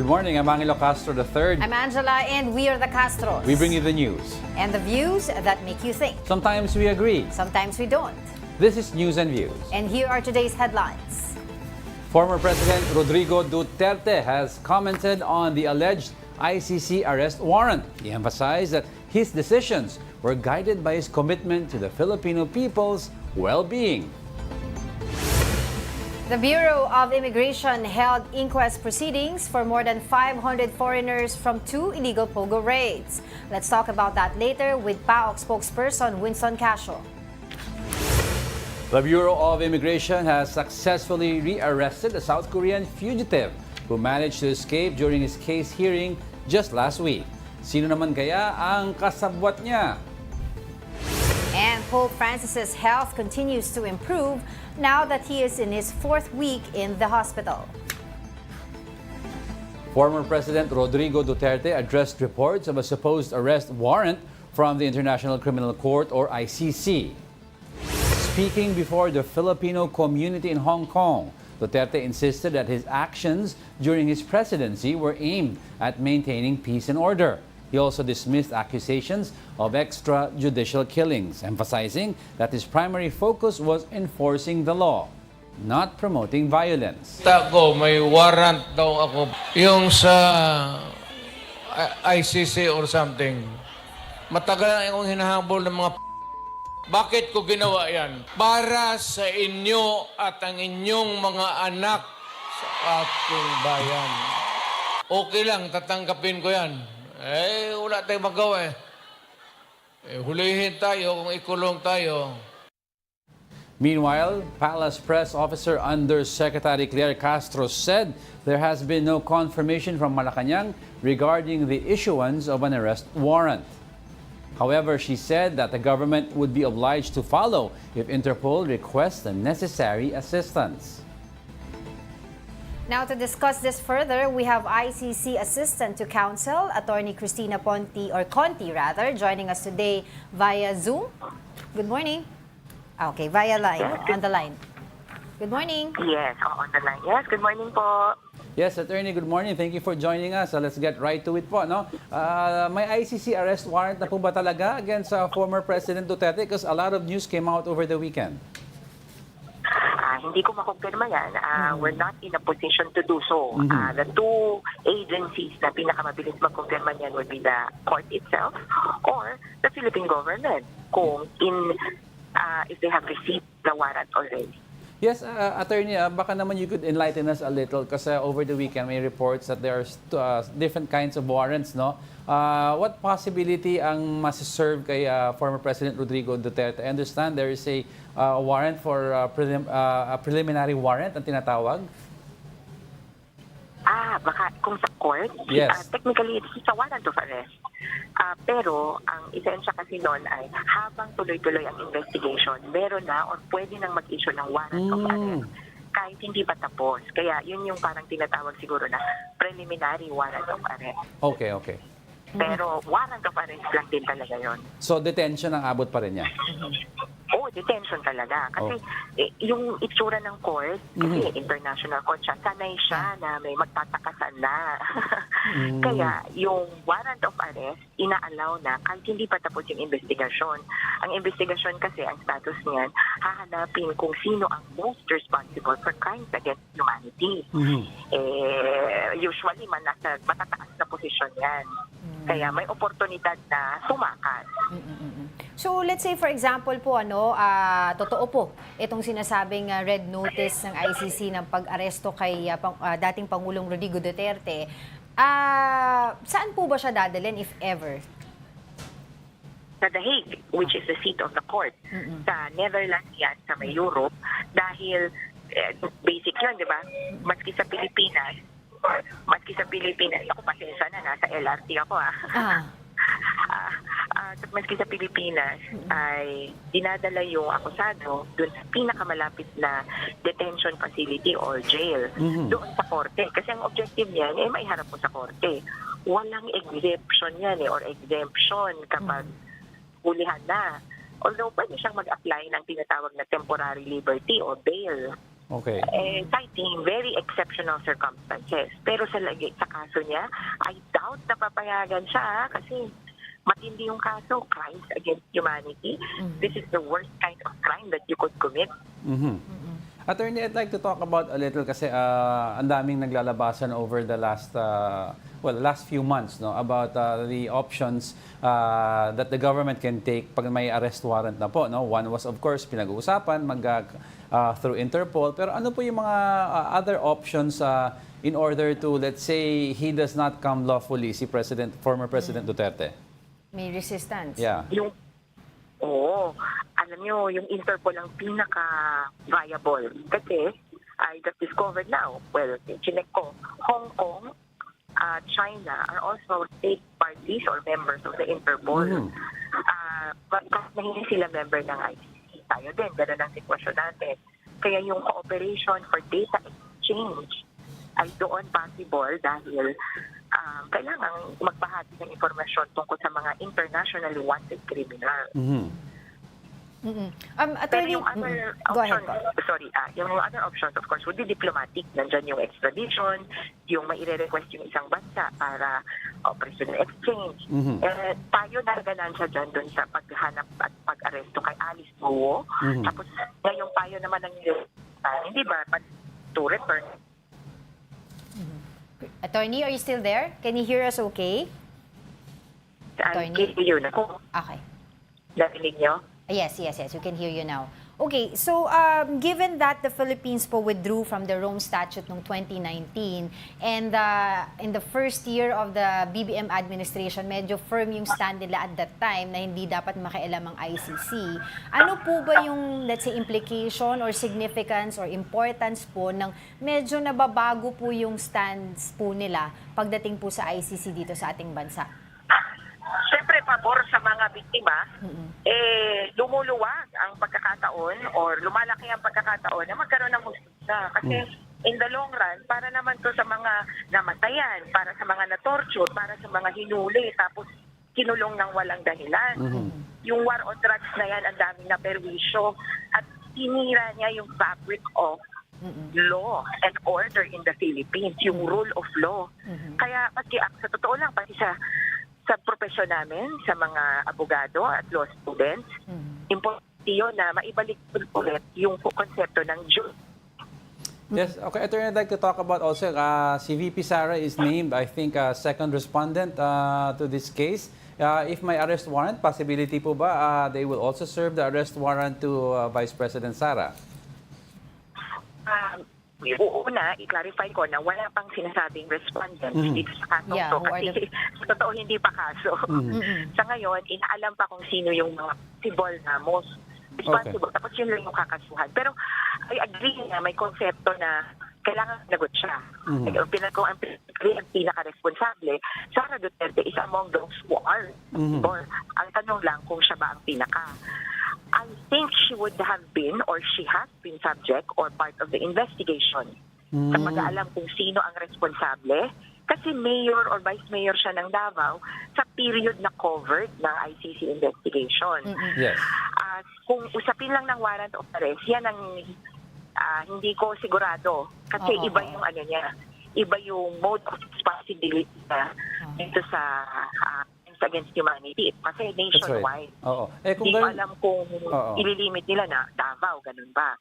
morning. I'm Angelo Castro III. I'm Angela, and we are the Castros. We bring you the news. And the views that make you think. Sometimes we agree. Sometimes we don't. This is News and Views. And here are today's headlines. Former President Rodrigo Duterte has commented on the alleged ICC arrest warrant. He emphasized that his decisions were guided by his commitment to the Filipino people's well-being. The Bureau of Immigration held inquest proceedings for more than 500 foreigners from 2 illegal POGO raids. Let's talk about that later with PAOCC spokesperson Winston Casio. The Bureau of Immigration has successfully rearrested a South Korean fugitive who managed to escape during his case hearing just last week. Sino naman kaya ang kasabwat niya? And Pope Francis's health continues to improve now that he is in his 4th week in the hospital. Former President Rodrigo Duterte addressed reports of a supposed arrest warrant from the International Criminal Court or ICC. Speaking before the Filipino community in Hong Kong, Duterte insisted that his actions during his presidency were aimed at maintaining peace and order. He also dismissed accusations of extrajudicial killings, emphasizing that his primary focus was enforcing the law, not promoting violence. Tako, may warrant daw ako. Yung sa ICC or something. Matagal na akong hinahabol ng mga Bakit ko ginawa yan? Para sa inyo at ang inyong mga anak sa ating bayan. Okay lang, tatanggapin ko yan. Wala tayong magawa hulihin tayo kung ikulong tayo. Meanwhile, Palace Press Officer Undersecretary Claire Castro said there has been no confirmation from Malacanang regarding the issuance of an arrest warrant. However, she said that the government would be obliged to follow if Interpol requests the necessary assistance. Now, to discuss this further, we have ICC Assistant to Counsel, Attorney Cristina Conti, joining us today via Zoom. Good morning. Okay, via line, on the line. Good morning. Yes, on the line. Yes, good morning po. Yes, Attorney, good morning. Thank you for joining us. Let's get right to it po. No? May ICC arrest warrant na po ba talaga against former President Duterte? Because a lot of news came out over the weekend. Hindi ko makumpirma yan. We're not in a position to do so. The two agencies na pinakamabilis magkumpirma niyan would be the court itself or the Philippine government kung if they have received the warrant already. Yes, Attorney, baka naman you could enlighten us a little kasi over the weekend may reports that there are different kinds of warrants, no? What possibility ang masiserve kay former President Rodrigo Duterte? I understand there is a warrant for a preliminary warrant ang tinatawag. Baka kung sa court, yes. Technically it's a warrant of arrest. Pero ang isensya kasi noon ay habang tuloy-tuloy ang investigation, meron na or pwede nang mag-issue ng warrant of arrest kahit hindi pa tapos. Kaya yun yung parang tinatawag siguro na preliminary warrant of arrest. Okay. Pero warrant of arrest lang din talaga yun. So detention ang abot pa rin niya? Detention talaga. Kasi yung itsura ng court, kasi international court siya, sanay siya na may magtatakasan na. Kaya yung warrant of arrest, ina-allow na kahit hindi pa tapos yung investigasyon. Ang investigasyon kasi, ang status niyan, hahanapin kung sino ang most responsible for crimes against humanity. Usually, nasa matataas na posisyon yan. Kaya may oportunidad na sumakas. So let's say for example po totoo po itong sinasabing red notice ng ICC ng pag-aresto kay dating Pangulong Rodrigo Duterte. Saan po ba siya dadalhin if ever? Sa The Hague, which is the seat of the court. Sa Netherlands yan, sa may Europe, dahil basic yun, di ba? Maski sa Pilipinas, ako pasensya na, nasa LRT ako maski sa Pilipinas ay dinadala yung akusado doon sa pinakamalapit na detention facility or jail doon sa korte. Kasi ang objective niyan ay maiharap mo sa korte. Walang exemption yan or exemption kapag hulihan na. Although pwede siyang mag-apply ng tinatawag na temporary liberty o bail. Okay. Citing very exceptional circumstances. Pero sa kaso niya, I doubt na papayagan siya kasi matindi yung kaso, crimes against humanity. This is the worst kind of crime that you could commit. Attorney, I'd like to talk about a little kasi ang daming naglalabasan over the last few months, no, about the options that the government can take pag may arrest warrant na po, no. One was of course pinag-uusapan through Interpol, pero ano po yung mga other options in order to, let's say, he does not come lawfully, si former President Duterte? May resistance. Yeah. Alam nyo, yung Interpol ang pinaka-viable. Kasi, I just discovered now, chinek ko, Hong Kong, China are also state parties or members of the Interpol. But na hindi sila member ng ICC. Tayo din, gano'n ang sitwasyon natin. Kaya yung cooperation for data exchange ay doon possible dahil kailangan magbahagi ng informasyon tungkol sa mga internationally wanted criminal. Pero yung other options, yung other options of course would be diplomatic. Nandyan yung extradition, yung maire-request yung isang bansa para operation exchange. Tayo narganansya dyan dun sa paghanap at pag-aresto kay Alice Guo. Tapos ngayong tayo naman ang hindi ba, to return. Attorney, are you still there? Can you hear us okay? I can hear you na. Okay. Narinig nyo? Yes, we can hear you now. Okay, so given that the Philippines po withdrew from the Rome Statute noong 2019 and in the first year of the BBM administration, medyo firm yung stand nila at that time na hindi dapat makialam ang ICC. Ano po ba yung, let's say, implication or significance or importance po ng medyo nababago po yung stands po nila pagdating po sa ICC dito sa ating bansa? Siyempre, pabor sa mga biktima, lumuluwag ang pagkakataon or lumalaki ang pagkakataon na magkaroon ng hustisya. Kasi in the long run, para naman to sa mga namatayan, para sa mga na-torture, para sa mga hinuli, tapos kinulong ng walang dahilan. Yung war on drugs na yan, ang daming naperwisyo at tinira niya yung fabric of law and order in the Philippines, yung rule of law. Kaya sa totoo lang, pati sa profesyon namin, sa mga abogado at law students, importante yun na maibalik ulit yung konsepto ng justice. Yes, okay. Attorney, I'd like to talk about also, si VP Sara is named, I think, second respondent to this case. If may arrest warrant, possibility po ba they will also serve the arrest warrant to Vice President Sara? Una, i-clarify ko na wala pang sinasabing respondent dito sa kaso to. Kasi sa totoo hindi pa kaso. Sa ngayon, inaalam pa kung sino yung mga possible na most responsible. Tapos yun lang yung kakasuhan. Pero I agree na may konsepto na kailangan nagot siya. Kung ang pinaka-responsable, Sara Duterte is among those who are responsible. Ang tanong lang kung siya ba ang pinaka. I think she would have been or she has been subject or part of the investigation sa pag-aalam kung sino ang responsable. Kasi mayor or vice mayor siya ng Davao sa period na covered ng ICC investigation. Yes. Kung usapin lang ng warrant of arrest, yan ang hindi ko sigurado. Kasi iba yung iba yung mode of responsibility dito sa against humanity. Kasi nationwide. Right. Hindi ko alam kung ililimit nila na Davao, ganun ba?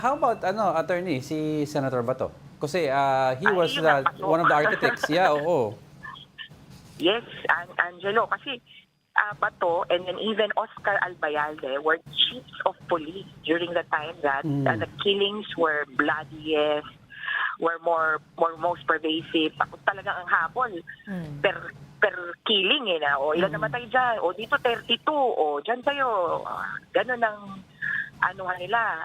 How about, attorney, si Senator Bato? Kasi he was one of the architects. Yes, Angelo. Kasi Bato and then even Oscar Albayalde were chiefs of police during the time that the killings were bloodiest, were most pervasive. Tapos talagang ang habol per killing ilan namatay dyan, dito 32, dyan tayo, gano'n ang nila,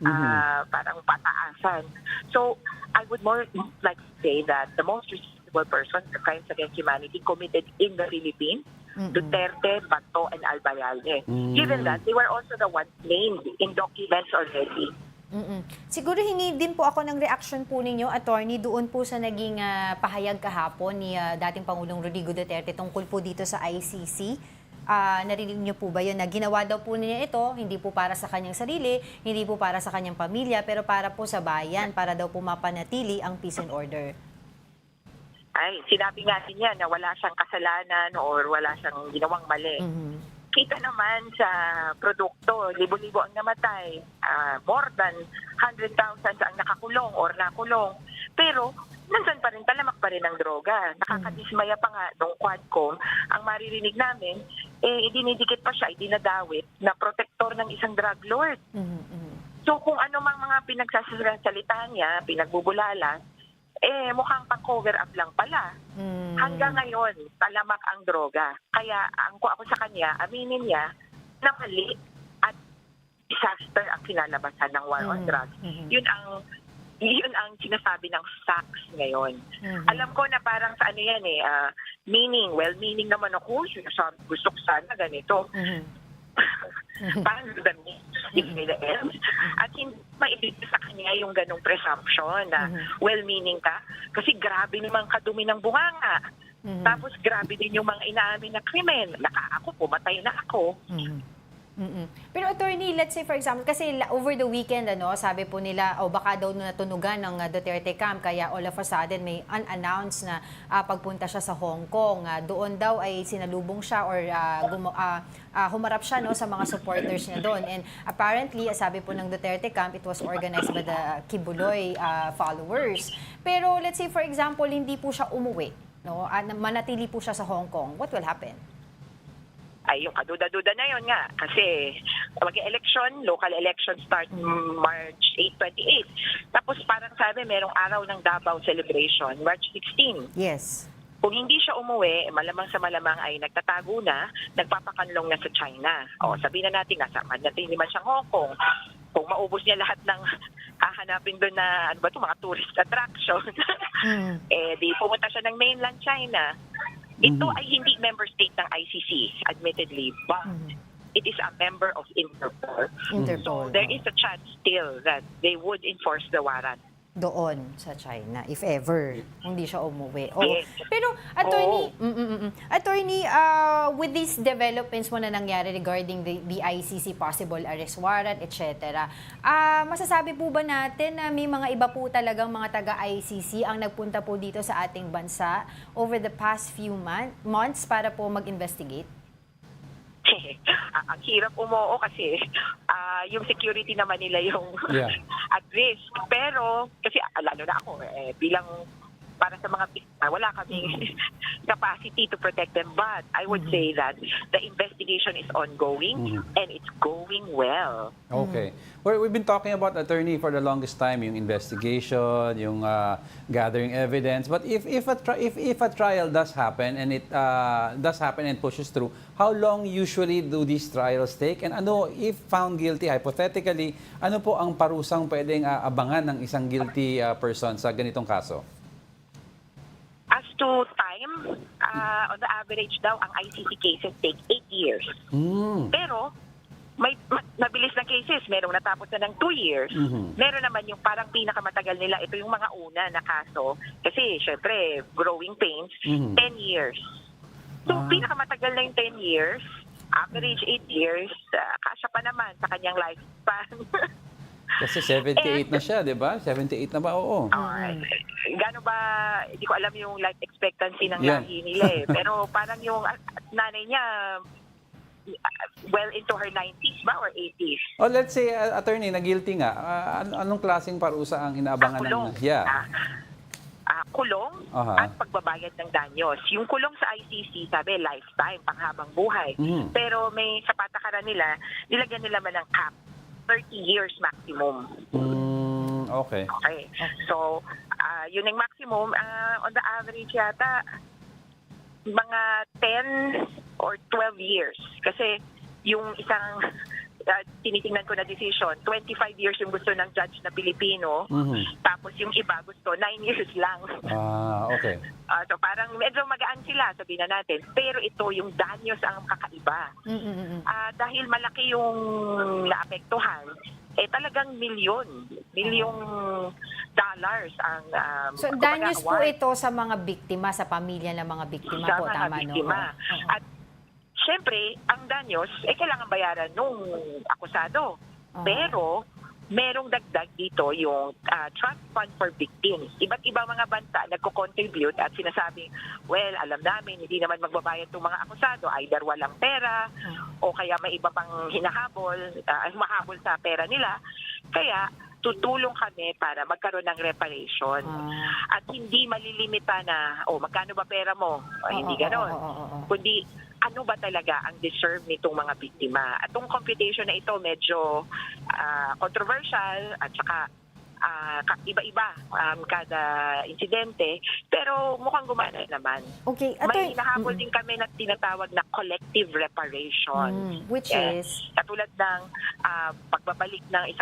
parang pataasan. So, I would more like to say that the most responsible person for crimes against humanity committed in the Philippines, Duterte, Bato, and Albayalde. Given that, they were also the ones named in documents already. Siguro hingi din po ako ng reaction po ninyo, attorney, doon po sa naging pahayag kahapon ni dating Pangulong Rodrigo Duterte tungkol po dito sa ICC. Narinig niyo po ba yun na ginawa daw po niya ito, hindi po para sa kanyang sarili, hindi po para sa kanyang pamilya, pero para po sa bayan, para daw po mapanatili ang peace and order? Ay, sinabi nga din niya na wala siyang kasalanan or wala siyang ginawang mali. Kita naman sa produkto, libo-libo ang namatay, more than 100,000 ang nakakulong or nakulong. Pero, nandun pa rin, talamak pa rin ang droga. Nakakadismaya pa nga nung Quadcom, ang maririnig namin, dinidikit pa siya, dinadawit na protektor ng isang drug lord. So, kung ano mang mga pinagsasalita niya, pinagbubulala, mukhang pang-cover up lang pala. Hanggang ngayon, talamak ang droga. Kaya, ako sa kanya, aminin niya na mali at disaster ang kinalabasan ng war on drugs. Yun ang sinasabi ng facts ngayon. Alam ko na parang sa ano yan well-meaning naman ako, gusto ko sana ganito. Parang dami. At hindi maibigay sa kanya yung ganong presumption na well-meaning ka. Kasi grabe naman kadumi ng bunganga. Tapos grabe din yung mga inaamin na krimen. Ako, pumatay na ako. Pero attorney, let's say for example, kasi over the weekend, sabi po nila, baka daw natunugan ng Duterte camp, kaya all of a sudden may unannounced na pagpunta siya sa Hong Kong. Doon daw ay sinalubong siya or humarap siya sa mga supporters niya doon. And apparently, sabi po ng Duterte camp, it was organized by the Kibuloy followers. Pero let's say for example, hindi po siya umuwi, manatili po siya sa Hong Kong. What will happen? Ay, yung kaduda-duda na yun nga. Kasi mag-election, local election start March 8, 28. Tapos parang sabi, merong araw ng Davao celebration, March 16. Yes. Kung hindi siya umuwi, malamang sa malamang ay nagtatago na, nagpapakanlong na sa China. Sabihin na natin, manatili man siyang Hong Kong. Kung maubos niya lahat ng hahanapin doon na, mga tourist attraction, di pumunta siya ng mainland China. Ito ay hindi member state ng ICC, admittedly, but it is a member of Interpol. So there is a chance still that they would enforce the warrant. Doon sa China, if ever, hindi siya umuwi. Yes. Pero, attorney, with these developments mo na nangyari regarding the ICC possible arrest warrant, etc., masasabi po ba natin na may mga iba po talagang mga taga-ICC ang nagpunta po dito sa ating bansa over the past few months para po mag-investigate? Ang hirap umuo kasi yung security naman nila yung at risk. Pero, kasi lalo na ako, bilang para sa mga wala kaming capacity to protect them. But I would say that the investigation is ongoing and it's going well. Okay. Well, we've been talking about, attorney, for the longest time, yung investigation, yung gathering evidence. But if a trial does happen and it does happen and pushes through, how long usually do these trials take? And if found guilty, hypothetically, ano po ang parusang pwedeng abangan ng isang guilty person sa ganitong kaso? As to time, on the average daw, ang ICC cases take 8 years. Pero, may mabilis na cases. Merong natapos na ng 2 years. Meron naman yung parang pinakamatagal nila. Ito yung mga una na kaso. Kasi, syempre, growing pains, 10 years. So, pinakamatagal na yung 10 years. Average 8 years. Kasya pa naman sa kanyang lifespan. Kasi 78 na siya, di ba? 78 na ba? Oo. Gano'n ba, hindi ko alam yung life expectancy ng lahi nila Pero parang yung nanay niya, well into her 90s ba or 80s? Let's say, attorney, na-guilty nga. Anong klaseng parusa ang inaabangan kulong. Kulong at pagbabayad ng danyos. Yung kulong sa ICC, sabi, lifetime, panghabang buhay. Pero may sa patakaran nila, nilagyan nila man ng cap. 30 years maximum. Okay. So, yun ang maximum. On the average yata, mga 10 or 12 years. Kasi yung isang tinitingnan ko na decision, 25 years yung gusto ng judge na Pilipino, tapos yung iba gusto 9 years lang. Okay. So parang medyo magaan sila, sabihin na natin. Pero ito, yung danyos ang kakaiba. Dahil malaki yung naapektuhan, talagang milyong dollars ang so danyos po ito sa mga biktima, sa pamilya ng mga biktima sa po, mga tama biktima. At syempre, ang danyos, kailangan bayaran nung akusado. Pero, merong dagdag dito yung trust fund for victims. Iba't ibang mga bansa nagko-contribute at sinasabing, well, alam namin, hindi naman magbabayad itong mga akusado. Either walang pera o kaya may iba pang humahabol sa pera nila. Kaya, tutulong kami para magkaroon ng reparation. At hindi malilimita na, magkano ba pera mo? Hindi ganon. Kundi, ano ba talaga ang deserve nitong mga biktima? At itong computation na ito medyo controversial at saka iba-iba kada insidente, pero mukhang gumana naman. Okay. May hinahabol din kami na tinatawag na collective reparation. Which is? Katulad ng pagbabalik ng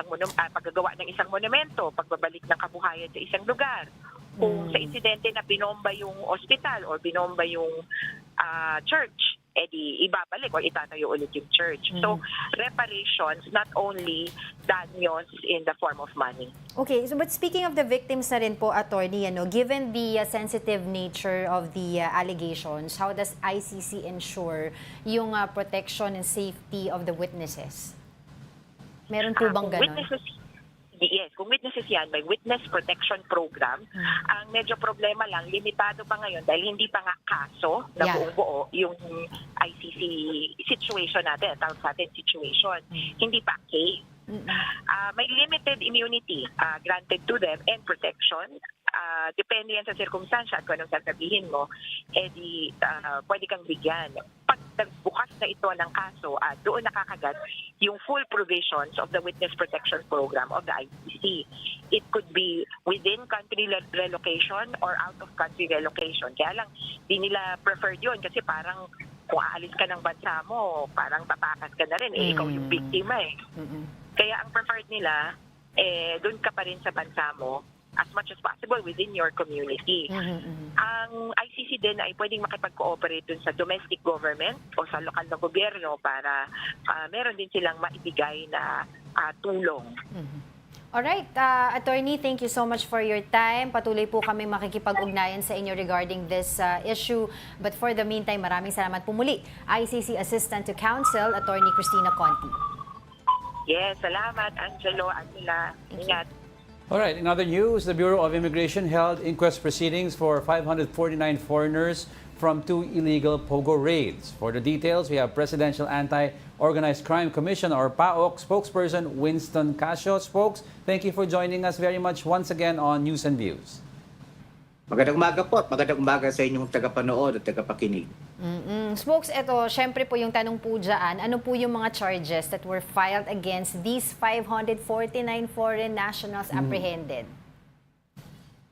paggagawa ng isang monumento, pagbabalik ng kabuhayan sa isang lugar. Kung sa insidente na binomba yung ospital or binomba yung church, di ibabalik o itatayo ulit yung church. So, reparations, not only danyos in the form of money. Okay, so but speaking of the victims na rin po, attorney, given the sensitive nature of the allegations, how does ICC ensure yung protection and safety of the witnesses? Meron po bang ganon? Yes, kung witnesses yan, may witness protection program. Ang medyo problema lang, limitado pa ngayon dahil hindi pa nga kaso na buong-buo yung ICC situation natin, tawag sa atin situation. Hindi pa case. May limited immunity granted to them and protection. Depende yan sa circumstansya at kung anong sasabihin mo, pwede kang bigyan. Pag nagbukas na ito ng kaso, doon nakakagat yung full provisions of the Witness Protection Program of the ICC. It could be within country relocation or out of country relocation. Kaya lang, di nila preferred yun kasi parang kung aalis ka ng bansa mo, parang tatakas ka na rin. Ikaw yung biktima Kaya ang preferred nila, doon ka pa rin sa bansa mo as much as possible within your community. Ang ICC din ay pwedeng makipag-cooperate dun sa domestic government o sa lokal na gobyerno para meron din silang maibigay na tulong. Alright, attorney, thank you so much for your time. Patuloy po kami makikipag-ugnayan sa inyo regarding this issue. But for the meantime, maraming salamat po muli. ICC Assistant to Counsel, Attorney Cristina Conti. Yes, salamat, Angelo, Angela. Ingat. All right, in other news, the Bureau of Immigration held inquest proceedings for 549 foreigners from 2 illegal POGO raids. For the details, we have Presidential Anti-Organized Crime Commission or PAOCC spokesperson Winston Casio. Spokes, thank you for joining us very much once again on News and Views. Magandang umaga po at magandang umaga sa inyong tagapanood at tagapakinig. Spokes, ito, syempre po yung tanong po dyan, ano po yung mga charges that were filed against these 549 foreign nationals apprehended?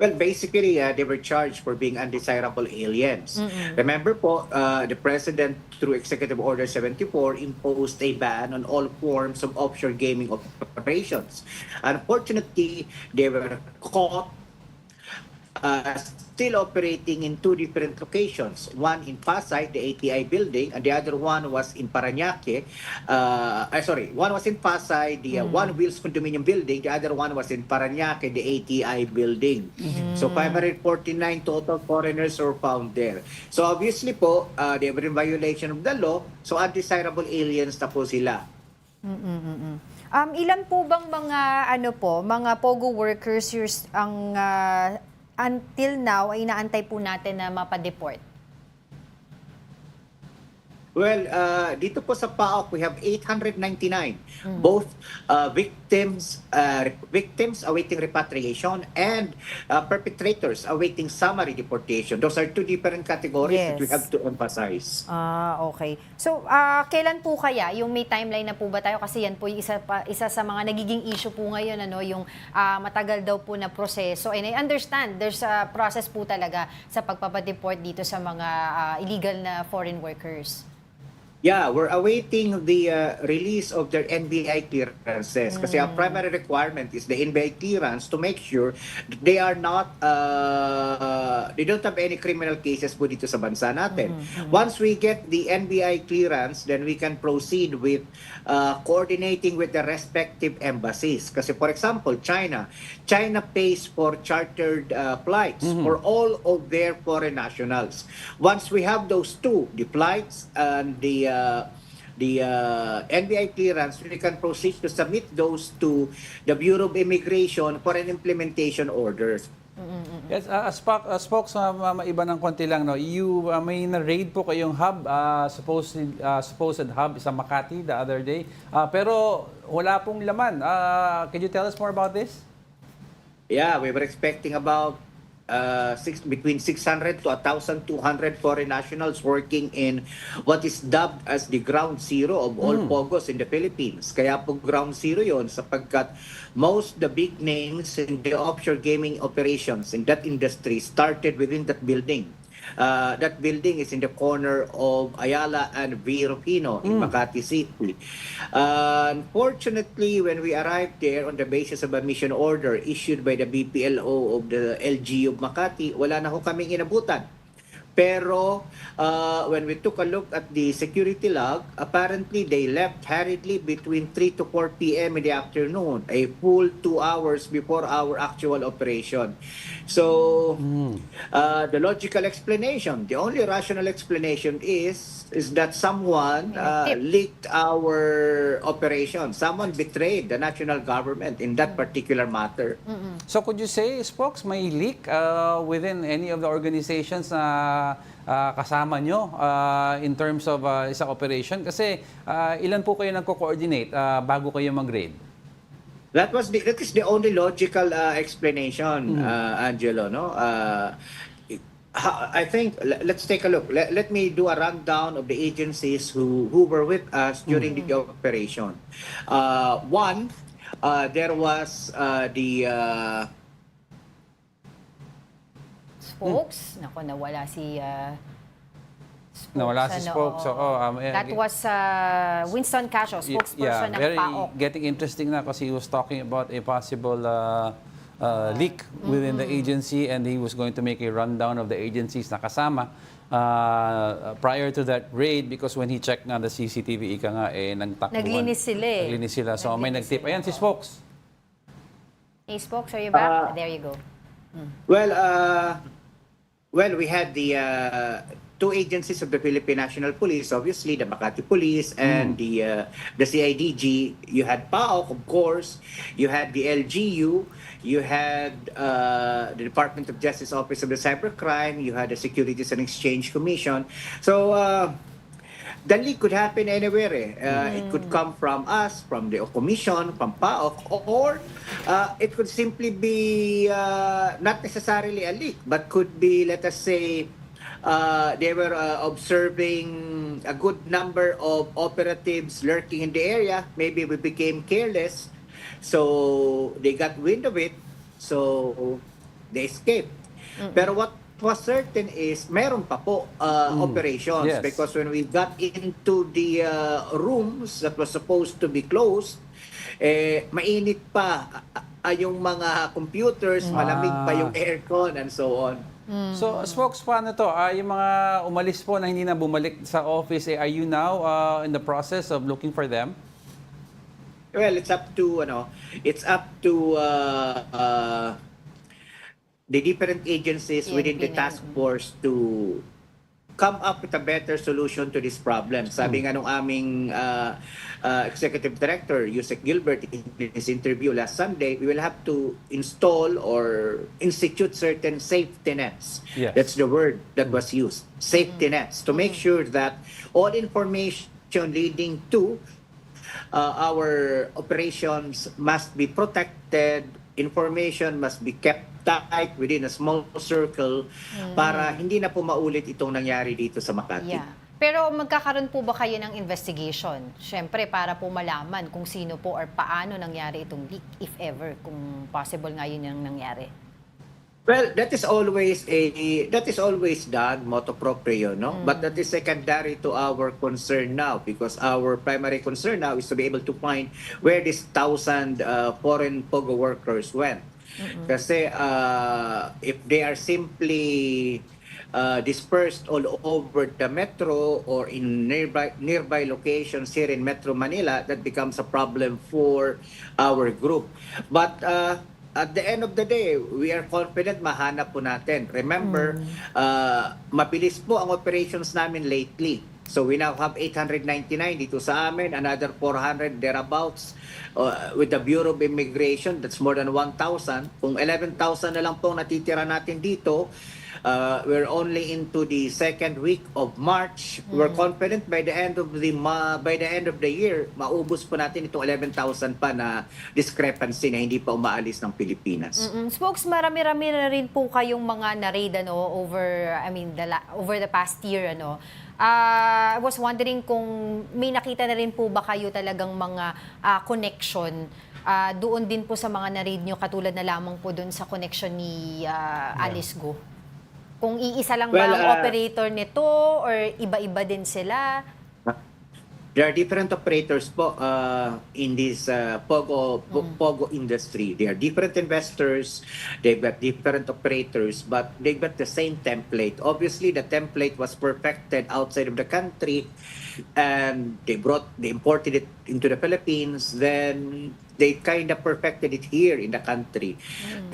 Well, basically, they were charged for being undesirable aliens. Remember po, the President, through Executive Order 74, imposed a ban on all forms of offshore gaming operations. Unfortunately, they were caught still operating in 2 different locations. One in Pasay, the ATI building, and the other one was in Parañaque. One was in Pasay, the One Wheels condominium building. The other one was in Parañaque, the ATI building. So 549 total foreigners were found there. So obviously po, they were in violation of the law. So undesirable aliens na po sila. Ilan po bang mga POGO workers ang until now ay inaantay po natin na mapadeport? Well, dito po sa PAOCC, we have 899. Both victims awaiting repatriation and perpetrators awaiting summary deportation. Those are 2 different categories that we have to emphasize. Okay. So, kailan po kaya? Yung may timeline na po ba tayo? Kasi yan po yung isa sa mga nagiging issue po ngayon, yung matagal daw po na proseso. And I understand, there's a process po talaga sa pagpapadeport dito sa mga illegal na foreign workers. Yeah, we're awaiting the release of their NBI clearances kasi our primary requirement is the NBI clearance to make sure that they are not, they don't have any criminal cases po dito sa bansa natin. Once we get the NBI clearance, then we can proceed with coordinating with the respective embassies. Kasi for example, China pays for chartered flights for all of their foreign nationals. Once we have those 2, the flights and the NBI clearance, we can proceed to submit those to the Bureau of Immigration for an implementation order. Yes, spokes, maiba ng konti lang, no? May na-raid po kayong hub, supposed hub sa Makati the other day. Pero wala pong laman. Can you tell us more about this? Yeah, we were expecting about between 600 to 1,200 foreign nationals working in what is dubbed as the ground zero of all POGOs in the Philippines. Kaya po ground zero yon sapagkat most the big names in the offshore gaming operations in that industry started within that building. That building is in the corner of Ayala and Virupino in Makati City. Unfortunately, when we arrived there on the basis of a mission order issued by the BPLO of the LGU of Makati, wala na ho kaming inabutan. Pero when we took a look at the security log, apparently they left hurriedly between 3 to 4 p.m. in the afternoon, a full 2 hours before our actual operation. So the logical explanation, the only rational explanation is that someone leaked our operation. Someone betrayed the national government in that particular matter. So could you say, Spokes, may leak within any of the organizations na kasama nyo in terms of isang operation? Kasi ilan po kayo nagko-coordinate bago kayo mag-raid? That is the only logical explanation, Angelo. No, I think let's take a look. Let me do a rundown of the agencies who were with us during the operation. One, there was the Spokes. Nako, nawala si Spokes. Nawala si Spokes. That was Winston Casio, spokesperson ng very PAOCC. getting interesting na kasi he was talking about a possible leak within the agency, and he was going to make a rundown of the agencies na kasama prior to that raid, because when he checked nga the CCTV, ika nga, nagtakbuhan. Naglinis sila eh. Naglinis sila. So may nagtip. Ayan si Spokes. Hey, Spokes, are you back? There you go. Well, we had the two agencies of the Philippine National Police, obviously the Makati Police and the CIDG. You had PAOCC, of course. You had the LGU. You had the Department of Justice Office of the Cybercrime. You had the Securities and Exchange Commission. So the leak could happen anywhere. It could come from us, from the Commission, from PAOCC, or it could simply be not necessarily a leak, but could be, let us say, they were observing a good number of operatives lurking in the area. Maybe we became careless, so they got wind of it, so they escaped. Pero what was certain is meron pa po operations, Yes. because when we got into the rooms that was supposed to be closed, mainit pa yung mga computers, malamig pa yung aircon and so on. So, Spokes, paano to? Yung mga umalis po na hindi na bumalik sa office, are you now in the process of looking for them? Well, it's up to the different agencies within the task force to come up with a better solution to this problem. Sabi nga nung aming executive director, Yusek Gilbert, in his interview last Sunday, we will have to install or institute certain safety nets. Yes. That's the word that was used. Safety nets, to make sure that all information leading to our operations must be protected, information must be kept tight within a small circle para hindi na po maulit itong nangyari dito sa Makati. Yeah. Pero magkakaroon po ba kayo ng investigation? Siyempre, para po malaman kung sino po or paano nangyari itong leak, if ever, kung possible nga yun yung nangyari. Well, that is always done, motu proprio, no? But that is secondary to our concern now, because our primary concern now is to be able to find where these 1,000 foreign POGO workers went. Kasi if they are simply dispersed all over the metro or in nearby locations here in Metro Manila, that becomes a problem for our group. But at the end of the day, we are confident mahanap po natin. Remember, mabilis po ang operations namin lately. So we now have 899 dito sa amin, another 400 thereabouts with the Bureau of Immigration. That's more than 1,000. Kung 11,000 na lang po natitira natin dito, we're only into the second week of March. We're confident by the end of the year, maubos po natin itong 11,000 pa na discrepancy na hindi pa umaalis ng Pilipinas. Spokes, marami-rami na rin po kayong mga na-raid over the past year I was wondering kung may nakita na rin po ba kayo talagang mga connection doon din po sa mga na-raid nyo, katulad na lamang po doon sa connection ni Alice Go. Kung iisa lang ba ang operator nito or iba-iba din sila? There are different operators po in this POGO industry. They are different investors, they've got different operators, but they've got the same template. Obviously, the template was perfected outside of the country, and they imported it into the Philippines, then they kind of perfected it here in the country.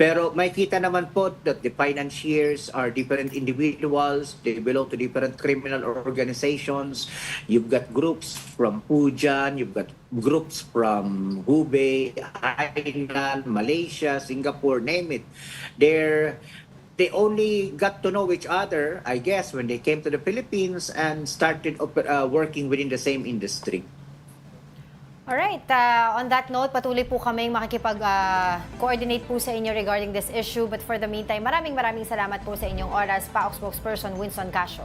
Pero may kita naman po that the financiers are different individuals, they belong to different criminal organizations. You've got groups from Pujan, you've got groups from Hubei, Hainan, Malaysia, Singapore, name it. They only got to know each other, I guess, when they came to the Philippines and started working within the same industry. Alright, on that note, patuloy po kaming makikipag-coordinate po sa inyo regarding this issue. But for the meantime, maraming salamat po sa inyong oras, PAOCC spokesperson Winston Casio.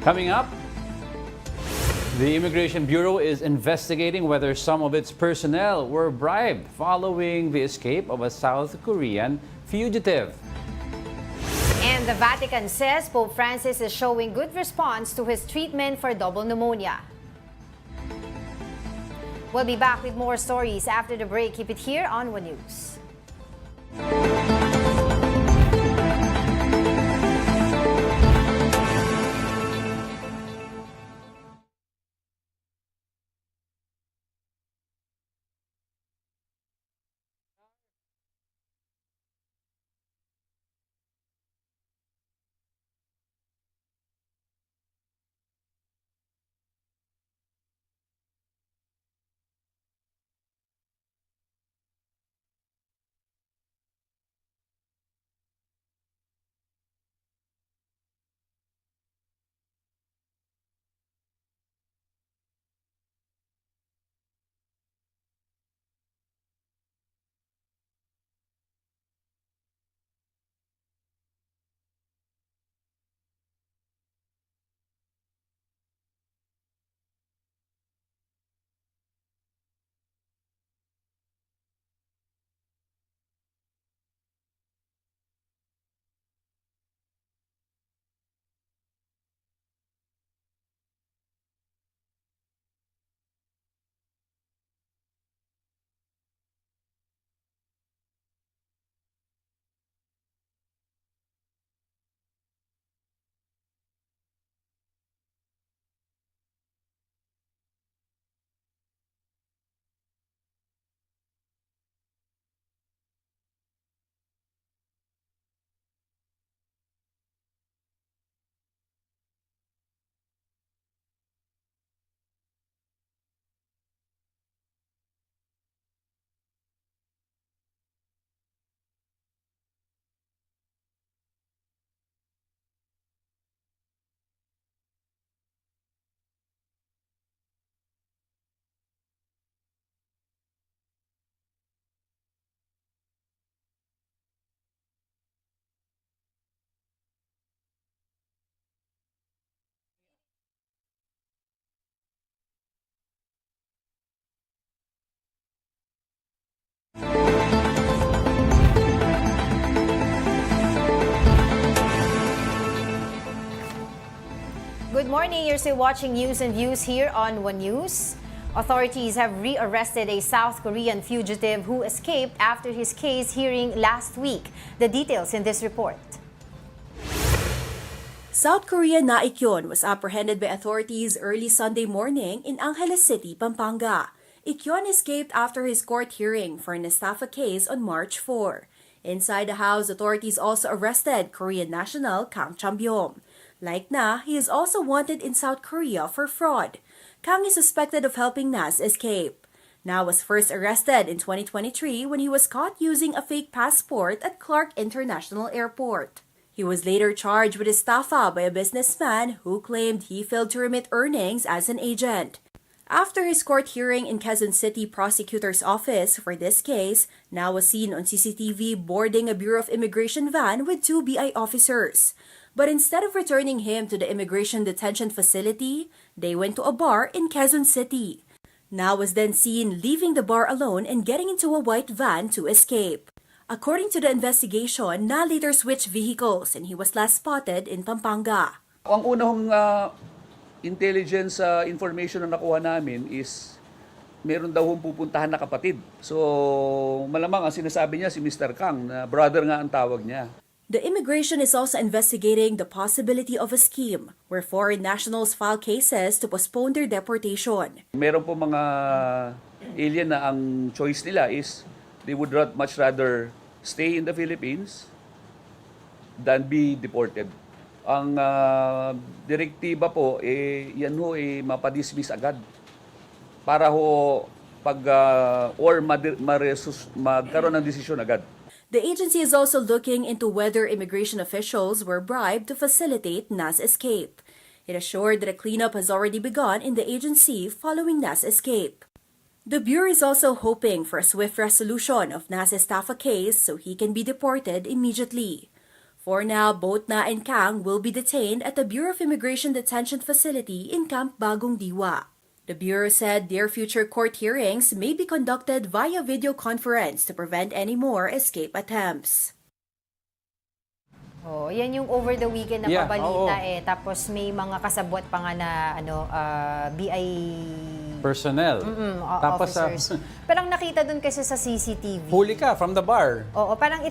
Coming up, the Immigration Bureau is investigating whether some of its personnel were bribed following the escape of a South Korean fugitive. And the Vatican says Pope Francis is showing good response to his treatment for double pneumonia. We'll be back with more stories after the break. Keep it here on One News. Good morning. You're still watching News and Views here on One News. Authorities have rearrested a South Korean fugitive who escaped after his case hearing last week. The details in this report. South Korean Na Ik-yeon was apprehended by authorities early Sunday morning in Angeles City, Pampanga. Ik-yeon escaped after his court hearing for an estafa case on March 4. Inside the house, authorities also arrested Korean national Kang Chambyom. Like Na, he is also wanted in South Korea for fraud. Kang is suspected of helping Na's escape. Na was first arrested in 2023 when he was caught using a fake passport at Clark International Airport. He was later charged with estafa by a businessman who claimed he failed to remit earnings as an agent. After his court hearing in Quezon City Prosecutor's Office for this case, Na was seen on CCTV boarding a Bureau of Immigration van with 2 BI officers. But instead of returning him to the immigration detention facility, they went to a bar in Quezon City. Na was then seen leaving the bar alone and getting into a white van to escape. According to the investigation, Na later switched vehicles and he was last spotted in Pampanga. Ang unang intelligence information na nakuha namin is meron daw pupuntahan na kapatid. So malamang ang sinasabi niya si Mr. Kang, na brother nga ang tawag niya. The immigration is also investigating the possibility of a scheme where foreign nationals file cases to postpone their deportation. Meron po mga alien na ang choice nila is they would much rather stay in the Philippines than be deported. Ang direktiba po, yan ho, mapadismiss agad. Para ho, magkaroon ng desisyon agad. The agency is also looking into whether immigration officials were bribed to facilitate Na's escape. It assured that a cleanup has already begun in the agency following Na's escape. The Bureau is also hoping for a swift resolution of Na's estafa case so he can be deported immediately. For now, both Na and Kang will be detained at the Bureau of Immigration Detention Facility in Camp Bagong Diwa. The Bureau said their future court hearings may be conducted via video conference to prevent any more escape attempts. Oh, yan yung over the weekend na Yeah, pabalita oo. Tapos may mga kasabwat pa nga na BI Personnel. Tapos officers. Parang nakita dun kasi sa CCTV. huli ka from the bar. Oo, parang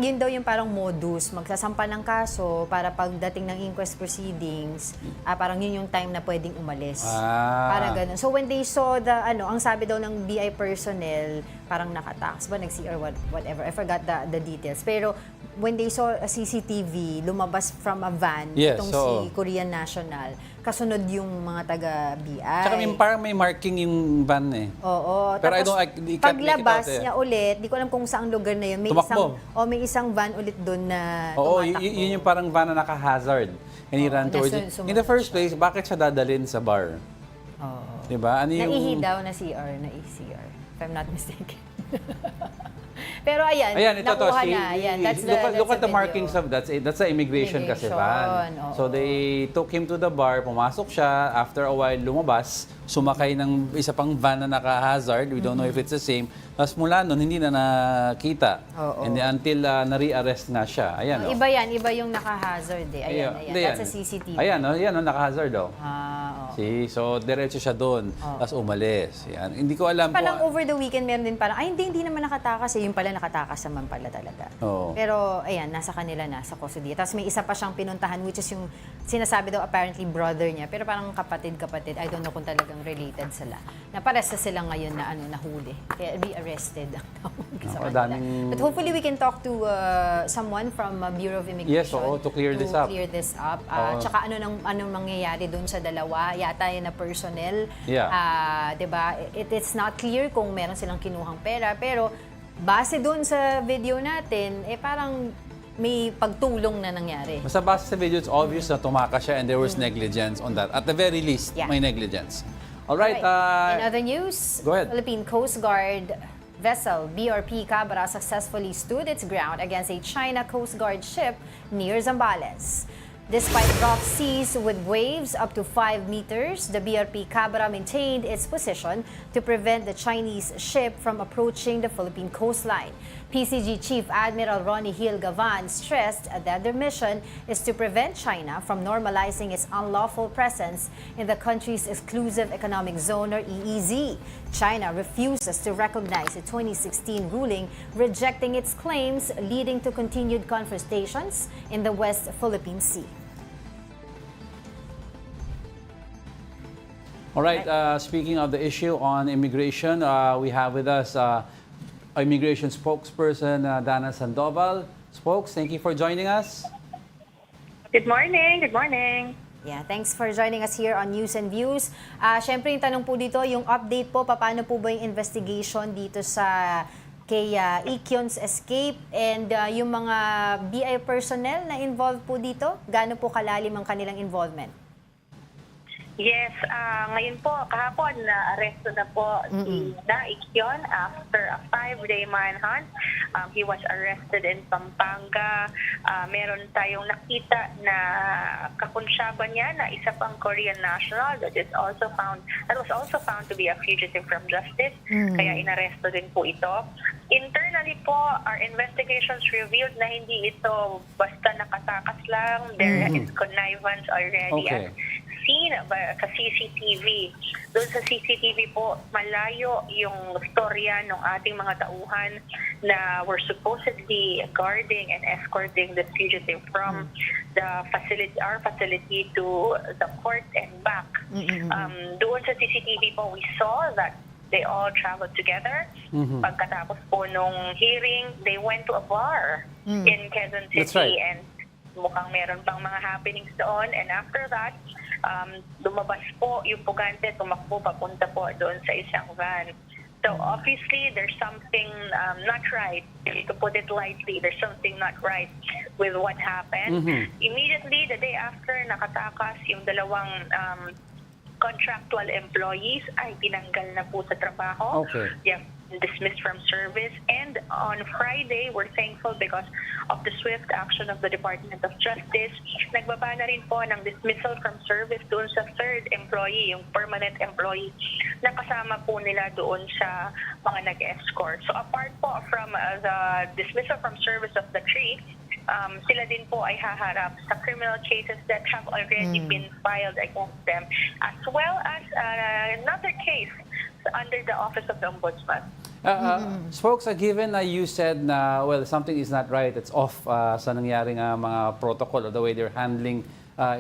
yun daw yung parang modus, magsasampa ng kaso para pagdating ng inquest proceedings, parang yun yung time na pwedeng umalis. Para ganun. So when they saw ang sabi daw ng BI personnel, parang nakatax ba, nag-CR, whatever. I forgot the details. Pero when they saw a CCTV, lumabas from a van, Yes, itong oo. si Korean National, kasunod yung mga taga-BI. Tsaka parang may marking yung van eh. Oo. Pero I Tapos, don't- I can't make it paglabas out eh. niya ulit, di ko alam kung saang lugar na yun. Tumakbo. May isang van ulit doon na Oo, tumatakbo. yun yung parang van na naka-hazard. And he ran towards it. In the first place, bakit siya dadalhin sa bar? Oo. Diba? Ano yung... Naihi daw na CR, na-CR. If I'm not mistaken. Pero ayan, Ayan, ito to. nakuha na. Ayan, Look at the markings of that's the immigration kasi van. oo. So they took him to the bar, pumasok siya, after a while lumabas, sumakay ng isa pang van na naka-hazard, we don't know if it's the same. Tapos mula nun, hindi na nakita. Oo. And then until na-rearrest na siya. Ayan, Iba yan, iba yung naka-hazard eh. Ayan, Hindi, that's a CCTV. Ayan, naka-hazard daw. Oo. See, so diretso siya doon, tapos umalis. Yan. Hindi ko alam Parang kung... over the weekend meron din parang, hindi naman nakatakas eh. Yung pala nakatakas naman pala talaga. Oo. Pero ayan, nasa kanila na, sa custody. Tapos may isa pa siyang pinuntahan which is yung sinasabi daw apparently brother niya. Pero parang kapatid. I don't know kung talagang related sila. Na pares na sila ngayon na nahuli. Kaya be arrested ang tawag sa Ako, kanila. daming- But hopefully we can talk to someone from Bureau of Immigration. Yes, oo, to clear this up. At saka anong mangyayari doon sa dalawa. Yata yun na personnel. Yeah. 'Di ba? It's not clear kung meron silang kinuhang pera, pero base doon sa video natin, parang may pagtulong na nangyari. Basta base sa video, it's obvious na tumakas siya and there was negligence on that. At the very least, Yeah. may negligence. Alright, In other news, go ahead. Philippine Coast Guard vessel BRP Cabra successfully stood its ground against a China Coast Guard ship near Zambales. Despite rough seas with waves up to 5 meters, the BRP Cabra maintained its position to prevent the Chinese ship from approaching the Philippine coastline. PCG Chief Admiral Ronnie Hill Gavan stressed that their mission is to prevent China from normalizing its unlawful presence in the country's exclusive economic zone or EEZ. China refuses to recognize the 2016 ruling, rejecting its claims, leading to continued confrontations in the West Philippine Sea. Alright, speaking of the issue on immigration, we have with us Immigration spokesperson Dana Sandoval. Spokes, thank you for joining us. Good morning. Good morning. Yeah, thanks for joining us here on News and Views. Syempre yung tanong po dito, yung update po, paano po ba yung investigation dito sa kay Ikion's escape and yung mga BI personnel na involved po dito, gaano po kalalim ang kanilang involvement? Yes, ngayon po, kahapon, na-aresto na po si Ikion after a 5-day manhunt. He was arrested in Pampanga. Meron tayong nakita na kakunsyaba niya na isa pang Korean national that was also found to be a fugitive from justice. Kaya inaresto din po ito. Internally po, our investigations revealed na hindi ito basta nakatakas lang. There is connivance already. Okay. Seen sa CCTV. Doon sa CCTV po, malayo yung storya ng ating mga tauhan na were supposedly guarding and escorting the fugitive from our facility to the court and back. Doon sa CCTV po, we saw that they all traveled together. Pagkatapos po nung hearing, they went to a bar in Quezon City. That's right. And mukhang meron pang mga happenings doon. And after that, lumabas po yung pugante, tumakbo papunta po doon sa isang van. So obviously, there's something not right. To put it lightly, there's something not right with what happened. Immediately, the day after, nakatakas yung dalawang contractual employees ay tinanggal na po sa trabaho. Okay. Yeah, dismissed from service. And on Friday, we're thankful because of the swift action of the Department of Justice. Nagbaba na rin po ng dismissal from service doon sa third employee, yung permanent employee, na kasama po nila doon sa mga nag-escort. So apart po from the dismissal from service of the three, sila din po ay haharap sa criminal cases that have already been filed against them, as well as another case under the Office of the Ombudsman. Spokes, given na you said na, well, something is not right, it's off sa nangyaring mga protocol or the way they're handling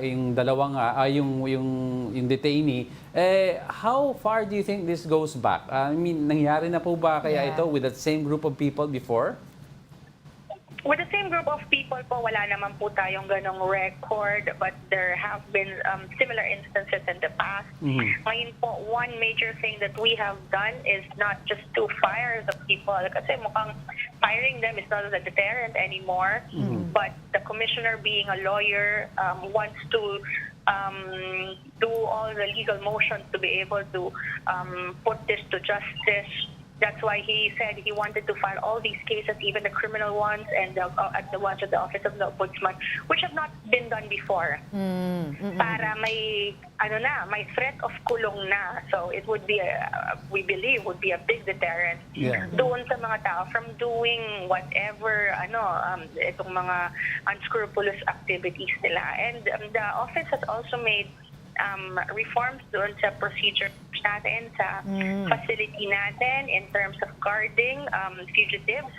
yung dalawang, yung detainee, how far do you think this goes back? I mean, nangyari na po ba kaya ito with that same group of people before? With the same group of people po, wala naman po tayong ganong record, but there have been similar instances in the past. Ngayon po, one major thing that we have done is not just to fire the people, kasi mukhang firing them is not a deterrent anymore, but the commissioner, being a lawyer, wants to do all the legal motions to be able to put this to justice. That's why he said he wanted to file all these cases, even the criminal ones and the ones at the Office of the Ombudsman, which have not been done before. Para may threat of kulong na. So it would be, we believe, would be a big deterrent doon sa mga tao from doing whatever, itong mga unscrupulous activities nila. And the office has also made reforms doon sa procedure natin sa facility natin in terms of guarding fugitives.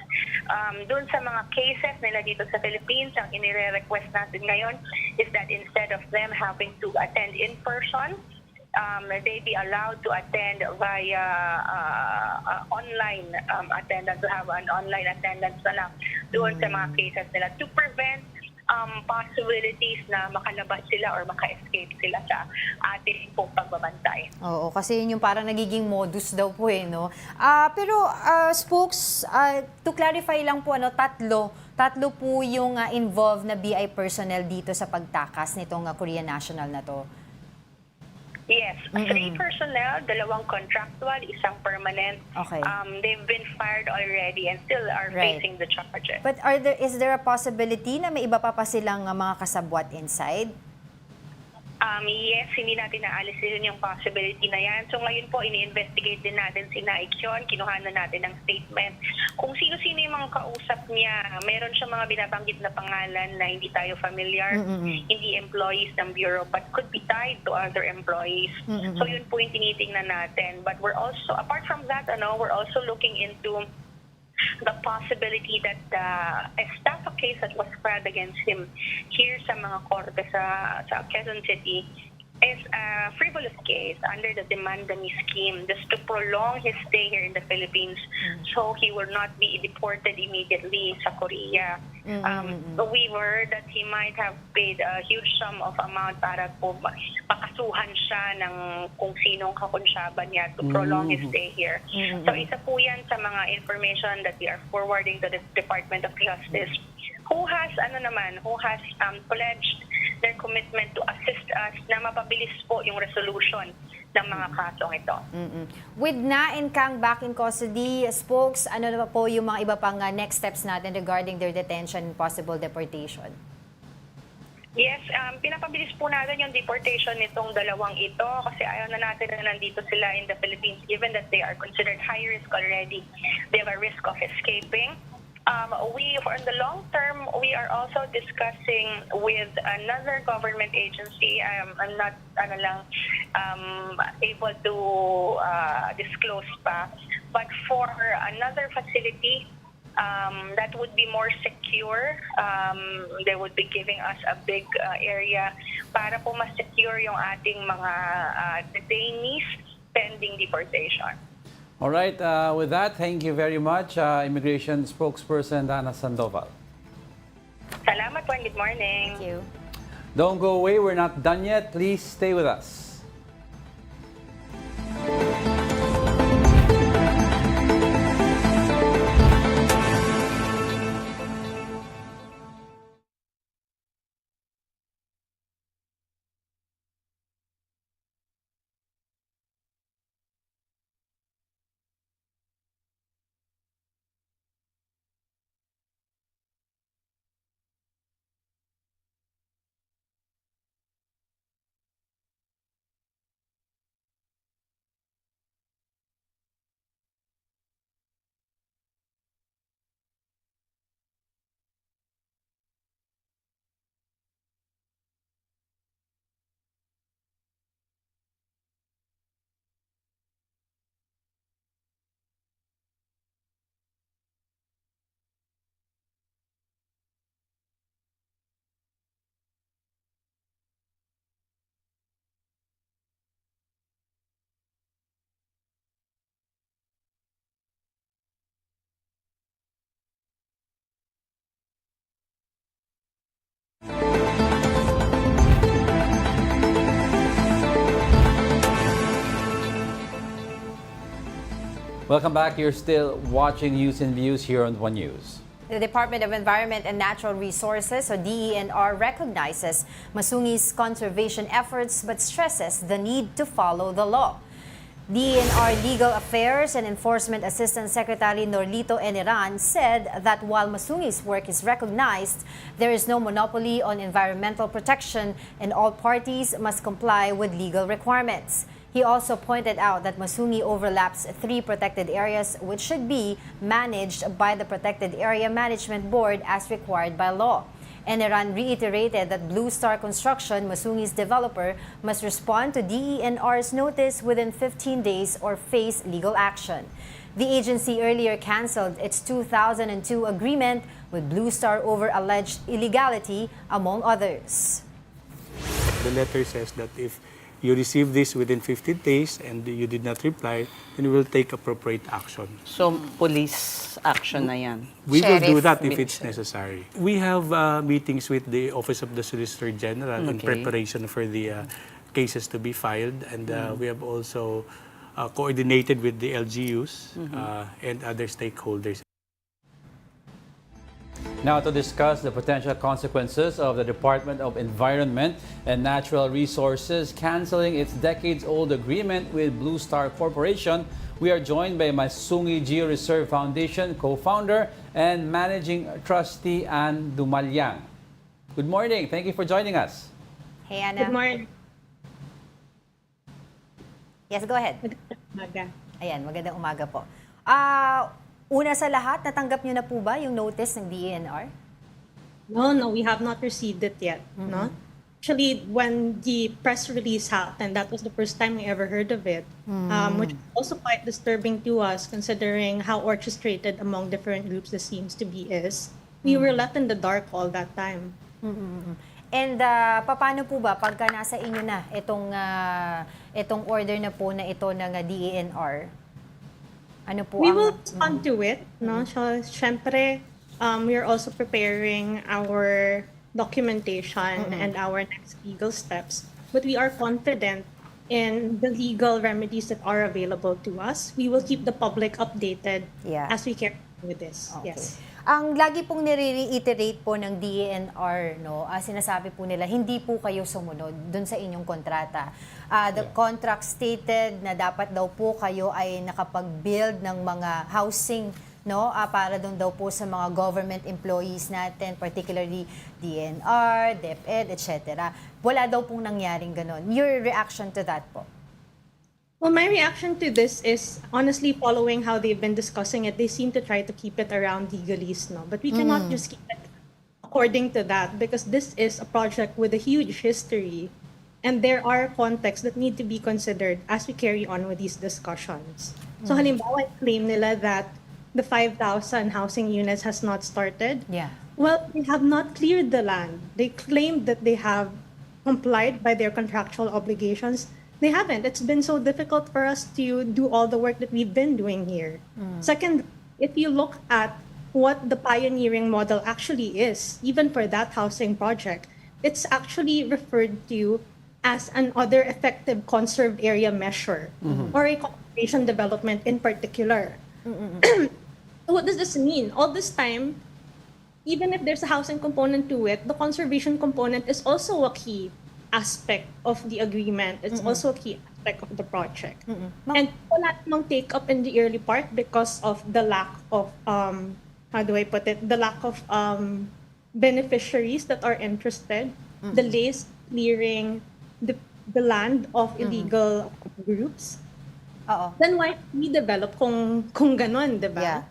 Doon sa mga cases nila dito sa Philippines, ang inire-request natin ngayon is that instead of them having to attend in person, they be allowed to attend via online attendance, to have an online attendance na lang doon sa mga cases nila to prevent possibilities na makalabas sila or maka-escape sila sa ating pong pagbabantay. Oo, kasi yun yung parang nagiging modus daw po no? Pero, Spokes, to clarify lang po, tatlo po yung involved na BI personnel dito sa pagtakas nitong Korean national na to. Yes, 3 personnel, 2 contractual, 1 permanent. Okay. They've been fired already and still are facing the charges. But is there a possibility na may iba pa silang mga kasabwat inside? Yes, hindi natin naalisin yung possibility na yan. So ngayon po, ini-investigate din natin si Ikion. Kinuha na natin ng statement. Kung sino-sino yung mga kausap niya, meron siya mga binabanggit na pangalan na hindi tayo familiar, hindi employees ng Bureau, but could be tied to other employees. So yun po yung tinitingnan natin. But we're also, apart from that, we're also looking into the possibility that a estafa case that was filed against him here sa mga korte sa Quezon City is a frivolous case under the Demandani scheme just to prolong his stay here in the Philippines so he will not be deported immediately sa Korea. We heard that he might have paid a huge sum of amount para po pakasuhan siya ng kung sinong kakonsyaba niya to prolong his stay here. So isa po yan sa mga information that we are forwarding to the Department of Justice who has pledged their commitment to assist us na mapabilis po yung resolution ng mga kasong ito. With Na and Kang back in custody, spokes, ano na po yung mga iba pang next steps natin regarding their detention and possible deportation? Yes, pinapabilis po natin yung deportation nitong dalawang ito kasi ayaw na natin na nandito sila in the Philippines given that they are considered high risk already. They have a risk of escaping. For the long term, we are also discussing with another government agency. I'm not able to disclose pa, but for another facility that would be more secure, they would be giving us a big area para po mas secure yung ating mga detainees pending deportation. All right, with that, thank you very much, Immigration Spokesperson Dana Sandoval. Salamat po and good morning. Thank you. Don't go away, we're not done yet. Please stay with us. Welcome back. You're still watching News and Views here on One News. The Department of Environment and Natural Resources, or DENR, recognizes Masungi's conservation efforts but stresses the need to follow the law. DENR Legal Affairs and Enforcement Assistant Secretary Norlito Eniran said that while Masungi's work is recognized, there is no monopoly on environmental protection and all parties must comply with legal requirements. He also pointed out that Masungi overlaps 3 protected areas which should be managed by the Protected Area Management Board as required by law. Eniran reiterated that Blue Star Construction, Masungi's developer, must respond to DENR's notice within 15 days or face legal action. The agency earlier canceled its 2002 agreement with Blue Star over alleged illegality, among others. The letter says that if you receive this within 15 days and you did not reply, then we will take appropriate action. So, police action na yan. We will do Sheriff that if it's Mitchell. necessary. We have meetings with the Office of the Solicitor General in Okay. preparation for the cases to be filed, and we have also coordinated with the LGUs and other stakeholders. Now to discuss the potential consequences of the Department of Environment and Natural Resources canceling its decades-old agreement with Blue Star Corporation, we are joined by Masungi Georeserve Foundation co-founder and managing trustee Ann Dumalyang. Good morning. Thank you for joining us. Hey, Anna. Good morning. Yes, go ahead. Umaga. Ayan, magandang umaga po. Una sa lahat, natanggap niyo na po ba yung notice ng DENR? No, we have not received it yet. No. Actually, when the press release happened, that was the first time we ever heard of it, which is also quite disturbing to us, considering how orchestrated among different groups this seems to be is. We were left in the dark all that time. And paano po ba pagka nasa inyo na itong order na po na ito ng DENR? Ano po We ang... will respond to it, no? So, syempre, we are also preparing our documentation and our next legal steps. But we are confident in the legal remedies that are available to us. We will keep the public updated as we carry on with this. Okay. Yes. Ang lagi pong nire-reiterate po ng DENR, no, sinasabi po nila, hindi po kayo sumunod dun sa inyong kontrata. The contract stated na dapat daw po kayo ay nakapag-build ng mga housing, no, para doon daw po sa mga government employees natin, particularly DNR, DepEd, etc. Wala daw pong nangyaring ganon. Your reaction to that po? Well, my reaction to this is honestly following how they've been discussing it. They seem to try to keep it around legalese, no? But we cannot just keep it according to that because this is a project with a huge history and there are contexts that need to be considered as we carry on with these discussions. So halimbawa, claim nila that the 5,000 housing units has not started. Yeah. Well, they have not cleared the land. They claim that they have complied by their contractual obligations. They haven't. It's been so difficult for us to do all the work that we've been doing here. Second, if you look at what the pioneering model actually is, even for that housing project, it's actually referred to as an other effective conserved area measure or a conservation development in particular. So what does this mean? All this time, even if there's a housing component to it, the conservation component is also a key aspect of the agreement. It's also a key aspect of the project. And wala namang take up in the early part because of the lack of, how do I put it, the lack of beneficiaries that are interested, delays clearing the land of illegal groups. Then why we develop kung ganon, di ba?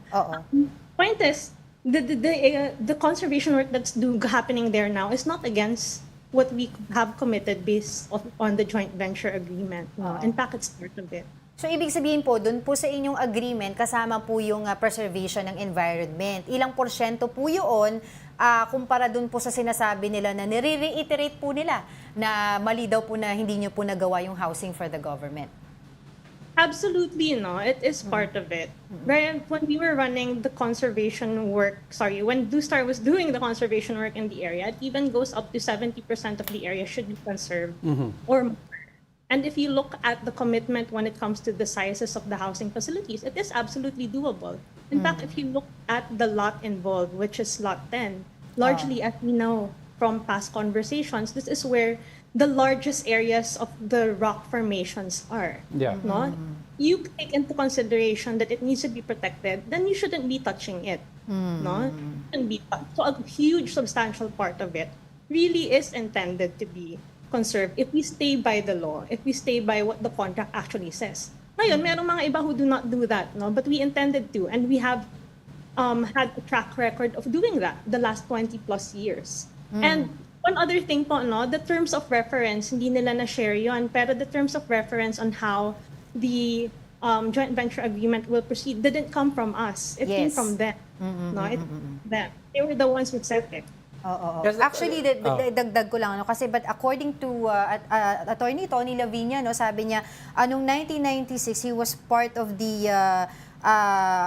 Point is, the conservation work that's happening there now is not against what we have committed based on the joint venture agreement. In fact, it's part of it. So, ibig sabihin po, dun po sa inyong agreement, kasama po yung preservation ng environment. Ilang porsyento po yun, kumpara dun po sa sinasabi nila na nire-reiterate po nila na mali daw po na hindi nyo po nagawa yung housing for the government? Absolutely, no. It is part of it. Right? When we were running the conservation work, when DUSTAR was doing the conservation work in the area, it even goes up to 70% of the area should be conserved or more. And if you look at the commitment when it comes to the sizes of the housing facilities, it is absolutely doable. In fact, if you look at the lot involved, which is lot 10, largely as we know from past conversations, this is where the largest areas of the rock formations are. No? You take into consideration that it needs to be protected, then you shouldn't be touching it. No? So a huge substantial part of it really is intended to be conserved if we stay by the law, if we stay by what the contract actually says. Ngayon, merong mga iba who do not do that, no? But we intended to, and we have had a track record of doing that the last 20 plus years. And one other thing po, no, the terms of reference, hindi nila na-share yun, pero the terms of reference on how the joint venture agreement will proceed didn't come from us. It came from them. No, it them. They were the ones who said it. Actually, dagdag ko lang, kasi but according to Attorney Tony Lavinia, no, sabi niya, anong 1996, he was part of the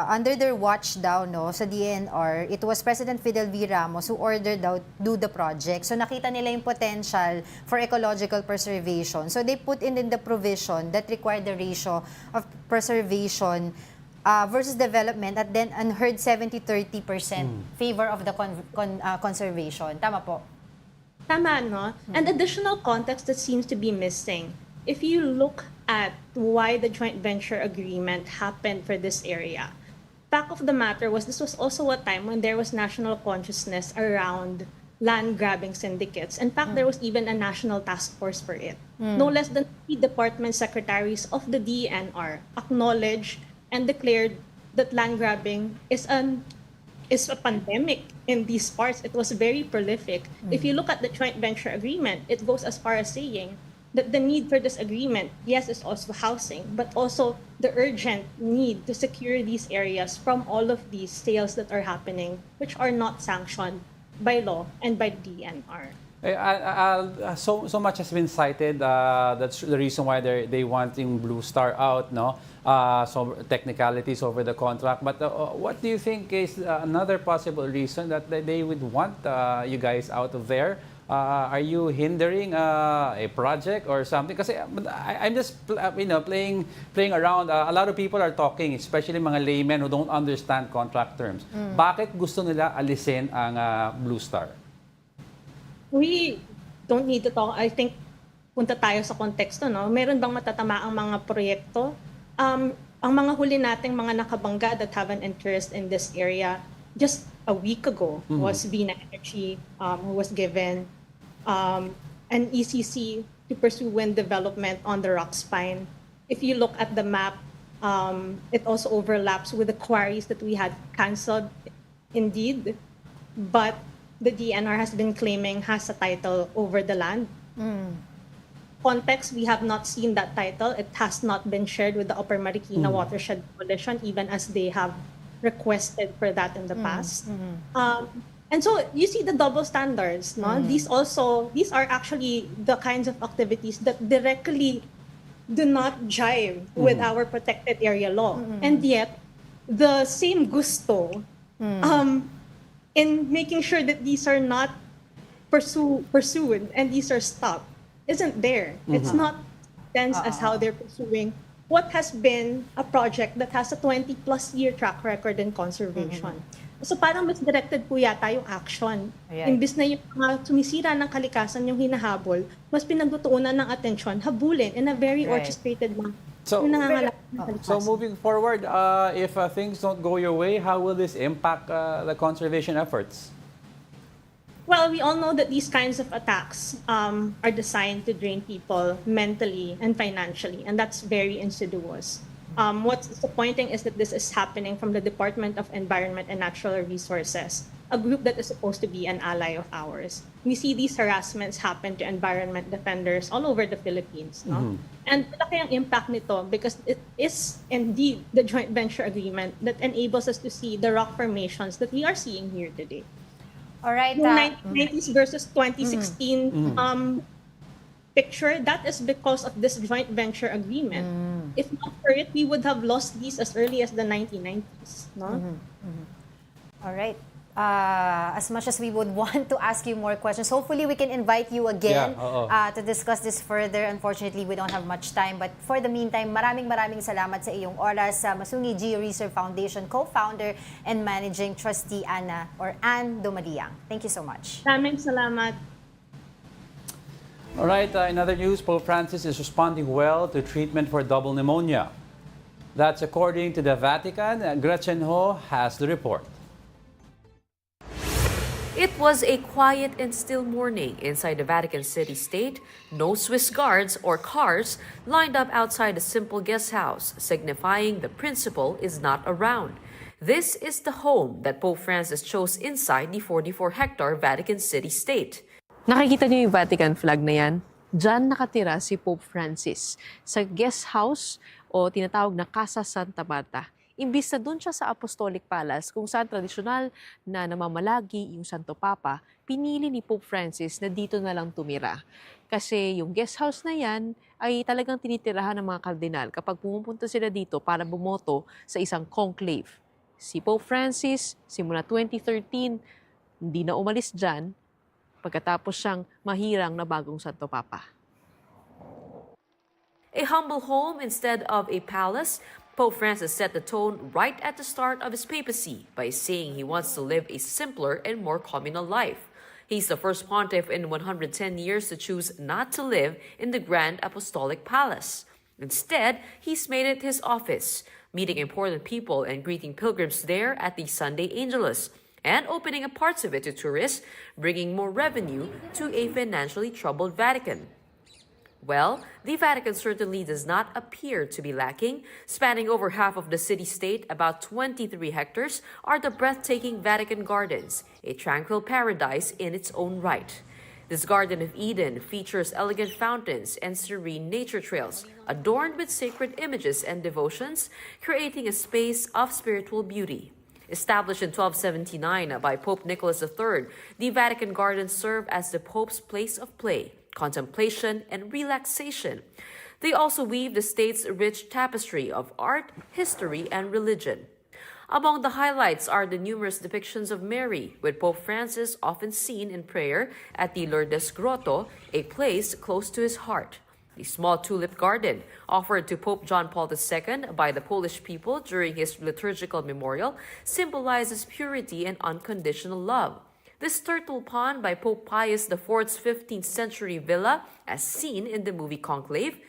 under their watch daw, no, sa DNR, it was President Fidel V. Ramos who ordered daw do the project. So nakita nila yung potential for ecological preservation. So they put in the provision that required the ratio of preservation versus development at then unheard 70-30% favor of the conservation. Tama po? Tama, no? And additional context that seems to be missing. If you look at why the joint venture agreement happened for this area, fact of the matter was this was also a time when there was national consciousness around land grabbing syndicates. In fact, there was even a national task force for it. No less than 3 department secretaries of the DNR acknowledged and declared that land grabbing is a pandemic in these parts. It was very prolific. If you look at the joint venture agreement, it goes as far as saying that the need for this agreement, yes, is also housing, but also the urgent need to secure these areas from all of these sales that are happening, which are not sanctioned by law and by the DNR. So much has been cited. That's the reason why they want yung Blue Star out, no? So technicalities over the contract. But what do you think is another possible reason that they would want you guys out of there? Are you hindering a project or something? Kasi I'm just playing around. A lot of people are talking, especially mga laymen who don't understand contract terms. Bakit gusto nila alisin ang Blue Star? We don't need to talk. I think punta tayo sa konteksto, no? Meron bang matatama ang mga proyekto? Ang mga huli nating mga nakabangga that have an interest in this area, just a week ago was Vina Energy, who was given an ECC to pursue wind development on the rock spine. If you look at the map, it also overlaps with the quarries that we had canceled, indeed, but the DNR has been claiming has a title over the land. Context, we have not seen that title. It has not been shared with the Upper Marikina Watershed Coalition, even as they have requested for that in the past. And so you see the double standards, no? These are actually the kinds of activities that directly do not jive with our protected area law. And yet, the same gusto in making sure that these are not pursued and these are stopped isn't there. It's not dense as how they're pursuing what has been a project that has a 20-plus year track record in conservation. So parang mas directed po yata yung action. Imbis na yung mga sumisira ng kalikasan yung hinahabol, mas pinagtutuunan ng atensyon, habulin in a very orchestrated manner. So moving forward, if things don't go your way, how will this impact the conservation efforts? Well, we all know that these kinds of attacks are designed to drain people mentally and financially, and that's very insidious. What's disappointing is that this is happening from the Department of Environment and Natural Resources, a group that is supposed to be an ally of ours. We see these harassments happen to environment defenders all over the Philippines, no? And malaki ang impact nito because it is indeed the joint venture agreement that enables us to see the rock formations that we are seeing here today. All right. Yung 1990s versus 2016 picture, that is because of this joint venture agreement. If not for it, we would have lost these as early as the 1990s. No? All right. As much as we would want to ask you more questions, hopefully we can invite you again to discuss this further. Unfortunately, we don't have much time. But for the meantime, maraming salamat sa iyong oras sa Masungi Georeserve Foundation co-founder and managing trustee Ann Dumaliang. Thank you so much. Maraming salamat. All right, in other news, Pope Francis is responding well to treatment for double pneumonia. That's according to the Vatican. Gretchen Ho has the report. It was a quiet and still morning inside the Vatican City State. No Swiss guards or cars lined up outside a simple guest house, signifying the principal is not around. This is the home that Pope Francis chose inside the 44-hectare Vatican City State. Nakikita niyo yung Vatican flag na yan? Diyan nakatira si Pope Francis sa guest house o tinatawag na Casa Santa Marta. Imbis na doon siya sa Apostolic Palace kung saan tradisyonal na namamalagi yung Santo Papa, pinili ni Pope Francis na dito na lang tumira. Kasi yung guest house na yan ay talagang tinitirahan ng mga kardinal kapag pumupunta sila dito para bumoto sa isang conclave. Si Pope Francis, simula 2013, hindi na umalis dyan pagkatapos siyang mahirang na bagong Santo Papa. A humble home instead of a palace, Pope Francis set the tone right at the start of his papacy by saying he wants to live a simpler and more communal life. He's the first pontiff in 110 years to choose not to live in the Grand Apostolic Palace. Instead, he's made it his office, meeting important people and greeting pilgrims there at the Sunday Angelus, and opening up parts of it to tourists, bringing more revenue to a financially troubled Vatican. Well, the Vatican certainly does not appear to be lacking. Spanning over half of the city-state, about 23 hectares, are the breathtaking Vatican Gardens, a tranquil paradise in its own right. This Garden of Eden features elegant fountains and serene nature trails, adorned with sacred images and devotions, creating a space of spiritual beauty. Established in 1279 by Pope Nicholas III, the Vatican Gardens serve as the Pope's place of play, contemplation, and relaxation. They also weave the state's rich tapestry of art, history, and religion. Among the highlights are the numerous depictions of Mary, with Pope Francis often seen in prayer at the Lourdes Grotto, a place close to his heart. The small tulip garden, offered to Pope John Paul II by the Polish people during his liturgical memorial, symbolizes purity and unconditional love. This turtle pond by Pope Pius IV's 15th century villa, as seen in the movie Conclave,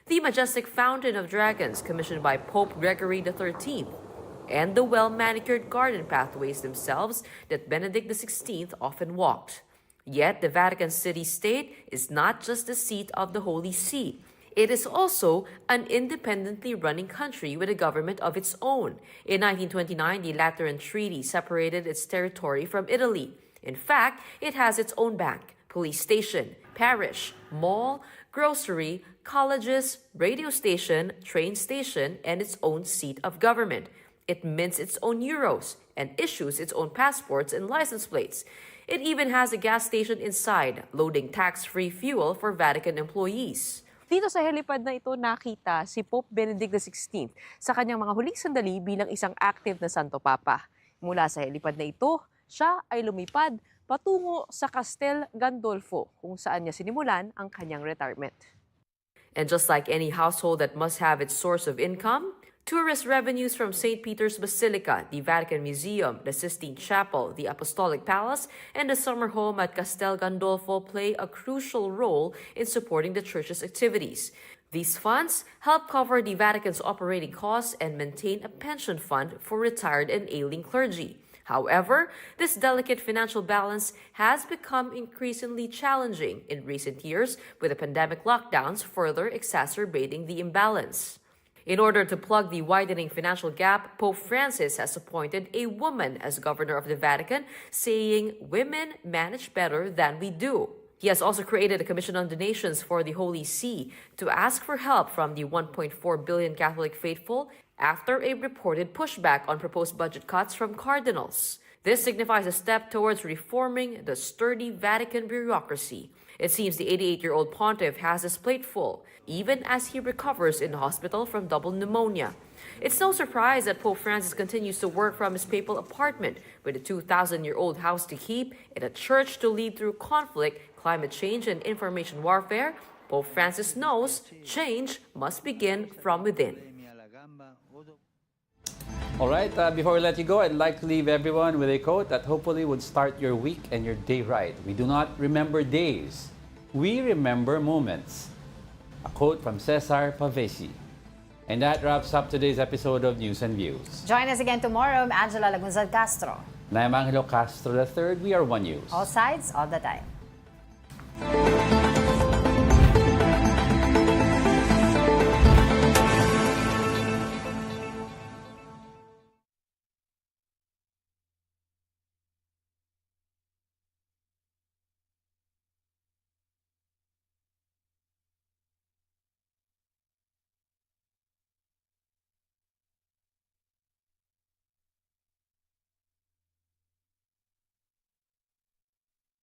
the majestic fountain of dragons commissioned by Pope Gregory XIII, and the well-manicured garden pathways themselves that Benedict XVI often walked. Yet the Vatican City-State is not just the seat of the Holy See. It is also an independently running country with a government of its own. In 1929, the Lateran Treaty separated its territory from Italy. In fact, it has its own bank, police station, parish, mall, grocery, colleges, radio station, train station, and its own seat of government. It mints its own euros and issues its own passports and license plates. It even has a gas station inside, loading tax-free fuel for Vatican employees. Dito sa helipad na ito nakita si Pope Benedict XVI sa kanyang mga huling sandali bilang isang active na Santo Papa. Mula sa helipad na ito, siya ay lumipad patungo sa Castel Gandolfo kung saan niya sinimulan ang kanyang retirement. And just like any household that must have its source of income, tourist revenues from St. Peter's Basilica, the Vatican Museum, the Sistine Chapel, the Apostolic Palace, and the summer home at Castel Gandolfo play a crucial role in supporting the church's activities. These funds help cover the Vatican's operating costs and maintain a pension fund for retired and ailing clergy. However, this delicate financial balance has become increasingly challenging in recent years, with the pandemic lockdowns further exacerbating the imbalance. In order to plug the widening financial gap, Pope Francis has appointed a woman as governor of the Vatican, saying women manage better than we do. He has also created a commission on donations for the Holy See to ask for help from the 1.4 billion Catholic faithful after a reported pushback on proposed budget cuts from cardinals. This signifies a step towards reforming the sturdy Vatican bureaucracy. It seems the 88-year-old pontiff has his plate full, even as he recovers in the hospital from double pneumonia. It's no surprise that Pope Francis continues to work from his papal apartment, with a 2,000-year-old house to keep and a church to lead through conflict, climate change, and information warfare. Pope Francis knows change must begin from within. All right, before we let you go, I'd like to leave everyone with a quote that hopefully would start your week and your day right. We do not remember days. We remember moments. A quote from Cesar Pavesi. And that wraps up today's episode of News and Views. Join us again tomorrow. I'm Angela Lagunzad Castro. And I'm Angelo Castro III. We are One News. All sides, all the time.